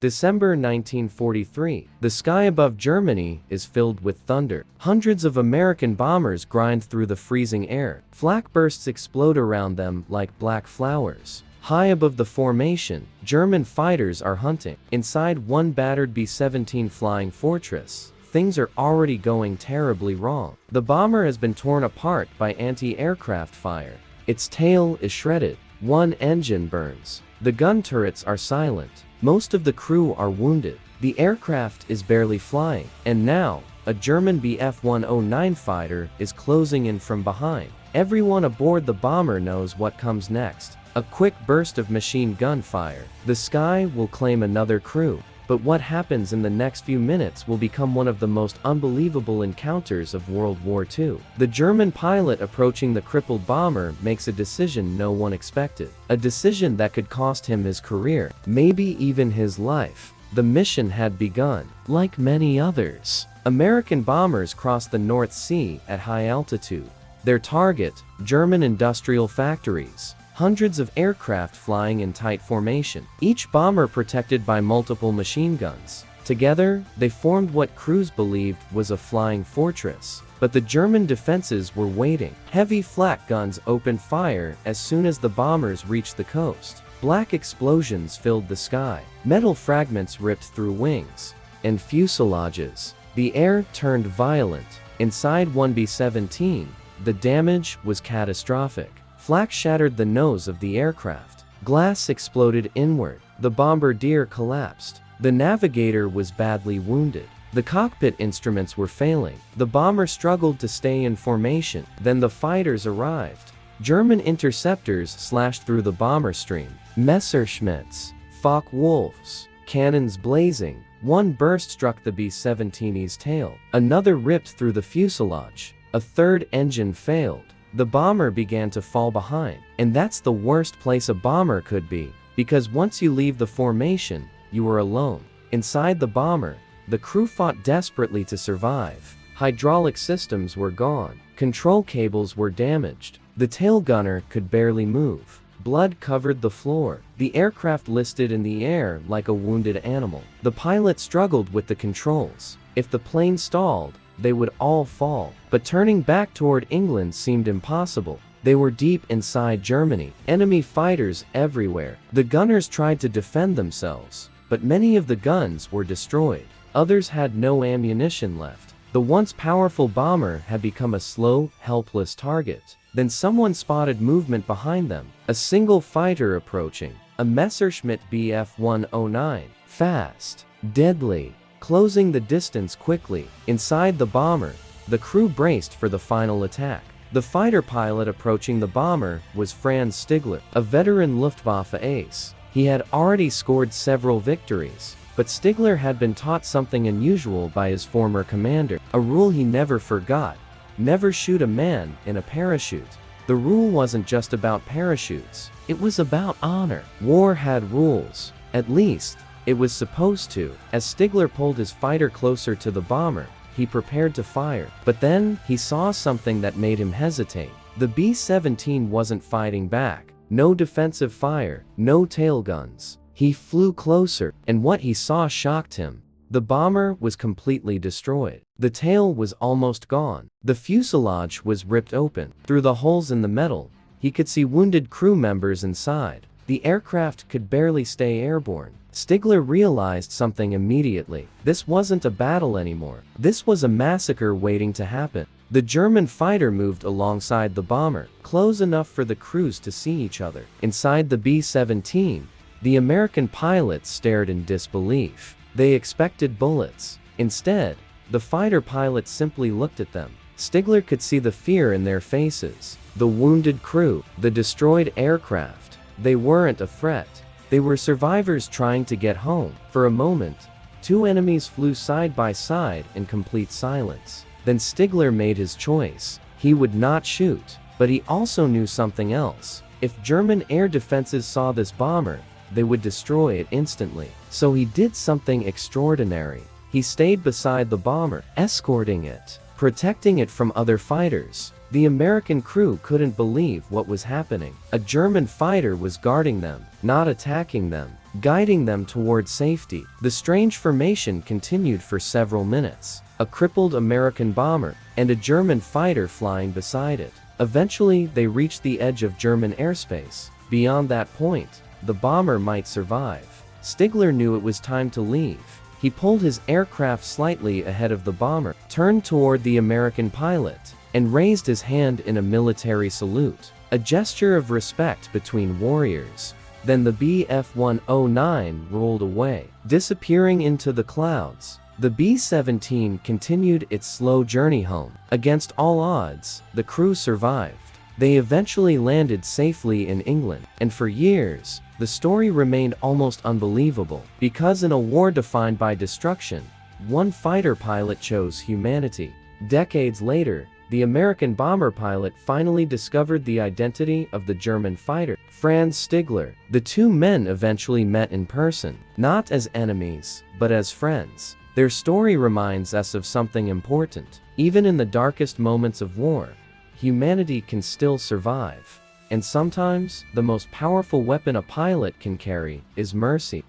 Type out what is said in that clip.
December 1943. The sky above Germany is filled with thunder. Hundreds of American bombers grind through the freezing air. Flak bursts explode around them like black flowers. High above the formation, German fighters are hunting. Inside one battered B-17 Flying Fortress, things are already going terribly wrong. The bomber has been torn apart by anti-aircraft fire. Its tail is shredded. One engine burns. The gun turrets are silent. Most of the crew are wounded. The aircraft is barely flying. And now, a German Bf-109 fighter is closing in from behind. Everyone aboard the bomber knows what comes next. A quick burst of machine gun fire. The sky will claim another crew. But what happens in the next few minutes will become one of the most unbelievable encounters of World War II. The German pilot approaching the crippled bomber makes a decision no one expected. A decision that could cost him his career, maybe even his life. The mission had begun. Like many others, American bombers crossed the North Sea at high altitude. Their target, German industrial factories. Hundreds of aircraft flying in tight formation, each bomber protected by multiple machine guns. Together, they formed what crews believed was a flying fortress. But the German defenses were waiting. Heavy flak guns opened fire as soon as the bombers reached the coast. Black explosions filled the sky. Metal fragments ripped through wings and fuselages. The air turned violent. Inside one B-17, the damage was catastrophic. Flak shattered the nose of the aircraft. Glass exploded inward. The bombardier collapsed. The navigator was badly wounded. The cockpit instruments were failing. The bomber struggled to stay in formation. Then the fighters arrived. German interceptors slashed through the bomber stream. Messerschmitts, Focke-Wulfs, cannons blazing. One burst struck the B-17's tail. Another ripped through the fuselage. A third engine failed. The bomber began to fall behind. And that's the worst place a bomber could be, because once you leave the formation, you are alone. Inside the bomber, the crew fought desperately to survive. Hydraulic systems were gone. Control cables were damaged. The tail gunner could barely move. Blood covered the floor. The aircraft listed in the air like a wounded animal. The pilot struggled with the controls. If the plane stalled, they would all fall. But turning back toward England seemed impossible. They were deep inside Germany. Enemy fighters everywhere. The gunners tried to defend themselves, but many of the guns were destroyed. Others had no ammunition left. The once powerful bomber had become a slow, helpless target. Then someone spotted movement behind them. A single fighter approaching. A Messerschmitt Bf-109. Fast. Deadly. Closing the distance quickly. Inside the bomber, the crew braced for the final attack. The fighter pilot approaching the bomber was Franz Stigler, a veteran Luftwaffe ace. He had already scored several victories, but Stigler had been taught something unusual by his former commander, a rule he never forgot: never shoot a man in a parachute. The rule wasn't just about parachutes, it was about honor. War had rules, at least it was supposed to. As Stigler pulled his fighter closer to the bomber, he prepared to fire. But then, he saw something that made him hesitate. The B-17 wasn't fighting back. No defensive fire, no tail guns. He flew closer, and what he saw shocked him. The bomber was completely destroyed. The tail was almost gone. The fuselage was ripped open. Through the holes in the metal, he could see wounded crew members inside. The aircraft could barely stay airborne. Stigler realized something immediately. This wasn't a battle anymore. This was a massacre waiting to happen. The German fighter moved alongside the bomber, close enough for the crews to see each other. Inside the B-17, the American pilots stared in disbelief. They expected bullets. Instead, the fighter pilots simply looked at them. Stigler could see the fear in their faces. The wounded crew, the destroyed aircraft. They weren't a threat. They were survivors trying to get home. For a moment, two enemies flew side by side in complete silence. Then Stigler made his choice. He would not shoot, but he also knew something else. If German air defenses saw this bomber, they would destroy it instantly. So he did something extraordinary. He stayed beside the bomber, escorting it, protecting it from other fighters. The American crew couldn't believe what was happening. A German fighter was guarding them, not attacking them. guiding them toward safety. The strange formation continued for several minutes, a crippled American bomber and a German fighter flying beside it. Eventually, they reached the edge of German airspace. Beyond that point, the bomber might survive. Stigler knew it was time to leave. He pulled his aircraft slightly ahead of the bomber, turned toward the American pilot, and raised his hand in a military salute, a gesture of respect between warriors. Then the Bf-109 rolled away, disappearing into the clouds. The B-17 continued its slow journey home. Against all odds, the crew survived. They eventually landed safely in England, and for years, the story remained almost unbelievable, because in a war defined by destruction, one fighter pilot chose humanity. Decades later, the American bomber pilot finally discovered the identity of the German fighter, Franz Stigler. The two men eventually met in person, not as enemies, but as friends. Their story reminds us of something important. Even in the darkest moments of war, humanity can still survive. And sometimes, the most powerful weapon a pilot can carry is mercy.